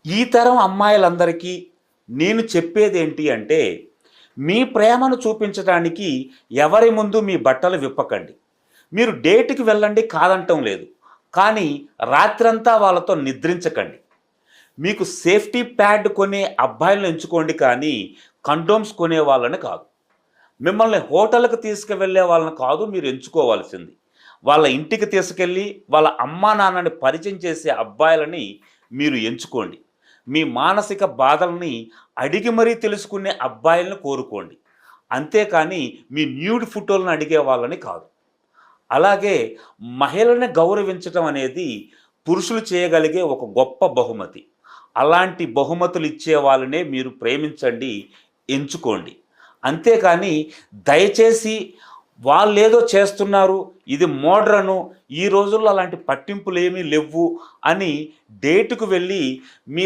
ఈ తరం అమ్మాయిలందరికీ నేను చెప్పేది ఏంటి అంటే, మీ ప్రేమను చూపించడానికి ఎవరి ముందు మీ బట్టలు విప్పకండి. మీరు డేట్‌కి వెళ్ళండి కాదంటం లేదు. కానీ రాత్రంతా వాళ్ళతో నిద్రించకండి. మీకు సేఫ్టీ ప్యాడ్ కొనే అబ్బాయిలను ఎంచుకోండి కానీ కండోమ్స్ కొనే వాళ్ళని కాదు. మిమ్మల్ని హోటల్‌కి తీసుకువెళ్ళే వాళ్ళని కాదు మీరు ఎంచుకోవాల్సింది. వాళ్ళ ఇంటికి తీసుకెళ్ళి వాళ్ళ అమ్మా నాన్నని పరిచయం చేసే అబ్బాయిలని మీరు ఎంచుకోండి. మీ మానసిక బాధల్ని అడిగి మరీ తెలుసుకునే అబ్బాయిలను కోరుకోండి. అంతేకాని మీ న్యూడ్ ఫోటోలను అడిగే వాళ్ళని కాదు. అలాగే మహిళని గౌరవించటం అనేది పురుషులు చేయగలిగే ఒక గొప్ప బహుమతి. అలాంటి బహుమతులు ఇచ్చే వాళ్ళనే మీరు ప్రేమించండి, ఎంచుకోండి. అంతేకాని దయచేసి వాళ్ళేదో చేస్తున్నారు, ఇది మోడ్రను, ఈ రోజుల్లో అలాంటి పట్టింపులేమీ లెవ్వు అని డేట్‌కు వెళ్ళి మీ